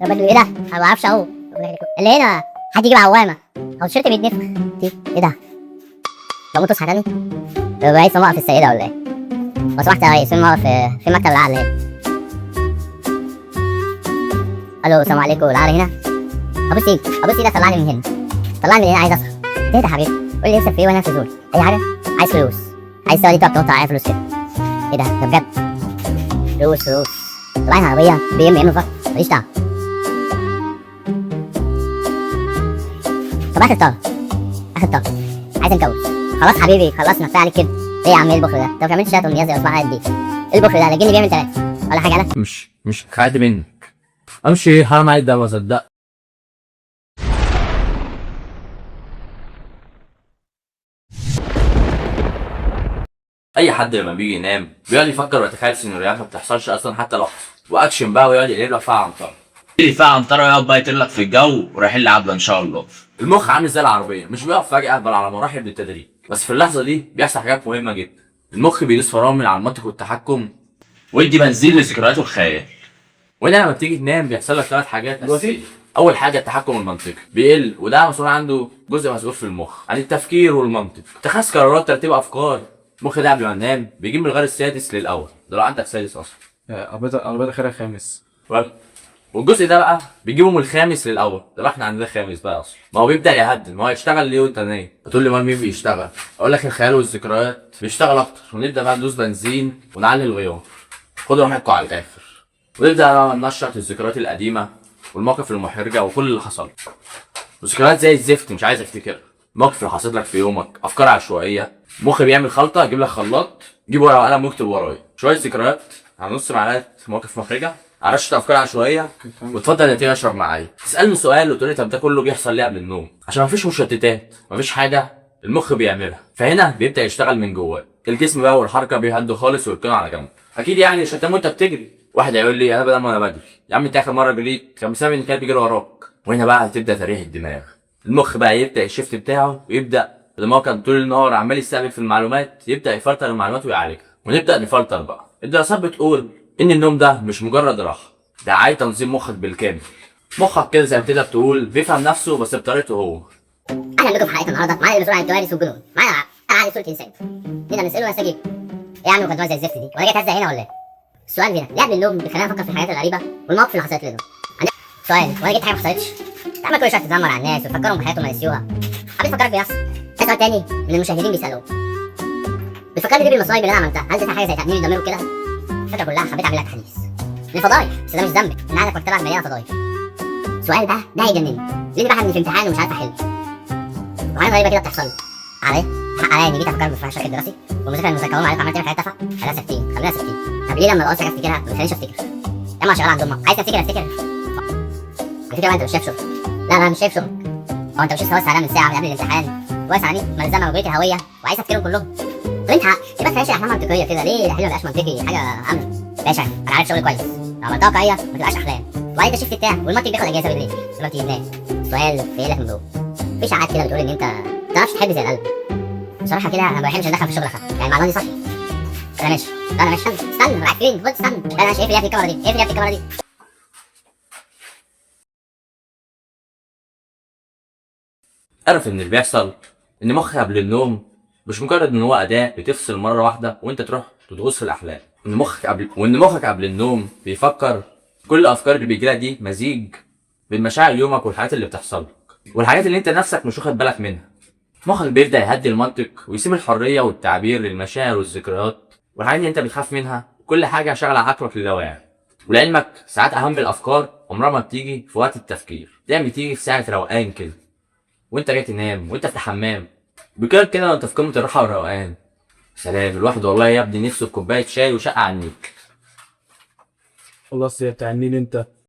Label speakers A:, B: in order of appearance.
A: بدو ايه ده؟ انا ما بعرفش اهو. اللي هنا حد يجيب عوامه. هو التيشيرت بيتنفخ. ايه ده؟ لو موتوس حراني؟ ده رئيس موقف السيده ولا ايه؟ لو سمحت يا ريس، فين موقف في مكتب العقل هنا؟ الو السلام عليكم، العقل هنا؟ ابص ايدك طلعني من هنا. طلعني من هنا، عايز اسهر. ايه ده يا حبيبي؟ قول لي نفسك في ايه وانا في زول. اي حاجه؟ عايز فلوس. عايز سؤالي تقعد تنط عليا فلوس كده. ايه ده بجد؟ فلوس. طلعني عربيه بي ام فقط، ماليش دعوه. طب اخر طلب عايز نتجوز. خلاص حبيبي، خلصنا، كفايه عليك كده. ايه يا عم، ايه البخل ده؟ انت ما بتعملش شات ومياز واسمع قد ايه؟ ايه البخل ده؟ الجن بيعمل 3 ولا حاجه؟ انا
B: مش خايف منك. امشي، حرام عليك، ده ما صدق. اي حد لما بيجي ينام بيقعد يفكر ويتخيل سيناريوهات ما بتحصلش اصلا حتى لحظه، واكشن بقى، ويقعد يقلب لك فيها عنطر.
C: اللي فيها عنترة يقعد بقى يطلق في الجو ورايحين لعبله ان شاء الله.
B: المخ عامل زي العربيه، مش بيقف فجاه بل على مراحل بالتدريج، بس في اللحظه دي بيحصل حاجات مهمه جدا. المخ بيدوس فرامل على المنطق والتحكم،
C: وادي بنزين لذكريات الخيال.
B: وهنا لما بتيجي تنام بيحصل لك 3 حاجات اساسيه. اول حاجه التحكم المنطقي بيقل، وده مسؤول عنده جزء مسؤول في المخ عن التفكير والمنطق، اتخاذ قرارات، ترتيب افكار. المخ ده قبل ما ننام بيجيب من الغير السادس للاول، ده لو عندك سادس اصلا.
D: عربية خيرها خامس.
B: والجزء ده بقى بيجيبه من الخامس للاول، ده بقى احنا عندنا خامس بقى اصلا. ما هو بيبدا يهدد، ما هو يشتغل ليه وانت نايم؟ هتقول لي امال مين بيشتغل؟ اقول لك الخيال والذكريات بيشتغل اكتر، ونبدا بقى ندوس بنزين ونعلي الغيار. خدوا راحتكم على الاخر، ونبدا بقى ننشط الذكريات القديمه والمواقف المحرجه وكل اللي حصل. والذكريات زي الزفت مش عايز افتكرها. المواقف اللي حصلت لك في يومك، افكار عشوائيه. المخ بيعمل خلطه، يجيب لك خلاط، جيب ورقه وقلم واكتب ورايا شويه ذكريات على نص معلقه مواقف محرجه على رشه افكار عشوائيه، وتفضل تيجي اشرب معايا. تسالني سؤال وتقول لي طب ده كله بيحصل ليه قبل النوم؟ عشان مفيش مشتتات، مفيش حاجه المخ بيعملها، فهنا بيبدا يشتغل من جواه. الجسم بقى والحركه بيهدوا خالص ويركنوا على جنب. اكيد يعني مش هتنام وانت بتجري. واحد هيقول لي انا بدل ما انا بجري. يا عم انت اخر مره جريت كان بسبب ان كان بيجري وراك. وهنا بقى هتبدا تريح الدماغ. المخ بقى يبدا الشيفت بتاعه، ويبدا لما هو كان طول النهار عمال يستقبل في المعلومات يبدا يفلتر المعلومات ويعالجها. ونبدا نفلتر بقى. الدراسات بتقول ان النوم ده مش مجرد راحه، ده عايز تنظيم مخك بالكامل. مخك كده زي ما تقدر تقول بيفهم نفسه بس بطريقته هو.
A: اهلا بكم في حلقه النهارده. معايا المسؤول عن الكوارث والجنون. معايا انا علي صوره انسان. هنا بنساله ونستجيب. ايه يا عم مقدمه زي الزفت دي؟ وانا جاي اتهزق هنا ولا ايه؟ السؤال هنا ليه قبل النوم بيخلينا نفكر في الحاجات الغريبه والمواقف اللي حصلت لنا. سؤال، وانا جيت حاجه ما حصلتش؟ تعمل كل شويه تتذمر على الناس وتفكرهم بحياتهم ما نسيوها. حبيت افكرك بيحصل. ده سؤال تاني من المشاهدين بيسالوه. بتفكرني ليه بالمصايب اللي انا عملتها؟ هل دي حاجه زي تأمين الضمير وكده؟ الفكره كلها حبيت اعمل لك حديث للفضايح، بس ده مش ذنبك ان عندك مكتبه مليانه فضايح. السؤال ده هيجنني. ليه بحلم في امتحان ومش عارف احل؟ وحاجات غريبه كده بتحصل لي. على حق عليا اني جيت افكر في الشكل الدراسي والمذاكره المذاكره عليك عملت تعمل حاجات تافهه. خلينا ساكتين. طب ليه لما بقول حاجه افتكرها ما بتخلينيش افتكر؟ يا اما شغال عند امك عايز افتكر افتكر بقى انت مش شايف شغلك. لا مش شايف شغلك. هو انت مش لسه واقف عليا من ساعه من قبل الامتحان واقف على مين؟ ملزمه وبيت الهويه وعايز افتكرهم كلهم. طب انت ليه ما تخليش احلام منطقيه كده؟ ليه الحلم ما يبقاش منطقي حاجه عامله؟ باشا انا عارف شغلي كويس، لو عملتها واقعيه ما تبقاش احلام. وبعدين ده الشيفت بتاعك والمنطق بياخد اجازه بالليل لما تيجي تنام. سؤال في لك من جوه. في ساعات كده بتقول ان انت ما تعرفش تحب زي القلب. بصراحه كده انا ما بحبش ادخل في الشغل خفيف، يعني المعلومه دي صح. انا ماشي. لا انا ماشي. استنى رايحين خد استنى. لا انا ماشي. اقفل يا ابني الكاميرا دي، اقفل يا ابني الكاميرا دي.
B: عارف ان اللي بيحصل ان مخك قبل النوم مش مجرد ان هو اداه بتفصل مره واحده وانت تروح تدوس في الاحلام. ان مخك قبل النوم بيفكر. كل الافكار اللي بيجيلها دي مزيج بين مشاعر يومك والحاجات اللي بتحصل لك والحاجات اللي انت نفسك مش واخد بالك منها. مخك بيبدا يهدي المنطق ويسيب الحريه والتعبير للمشاعر والذكريات والحاجات اللي انت بتخاف منها. كل حاجه شغله عقلك للاواعي. ولعلمك ساعات اهم الافكار عمرها ما بتيجي في وقت التفكير، دايما بتيجي في ساعه روقان كده، وانت جاي تنام وانت في الحمام كده وانت في قمه الراحه والروقان. سلام الواحد والله يا ابني نفسه في كوبايه شاي وشقه على النيل.
D: خلاص يا بتاع النيل انت.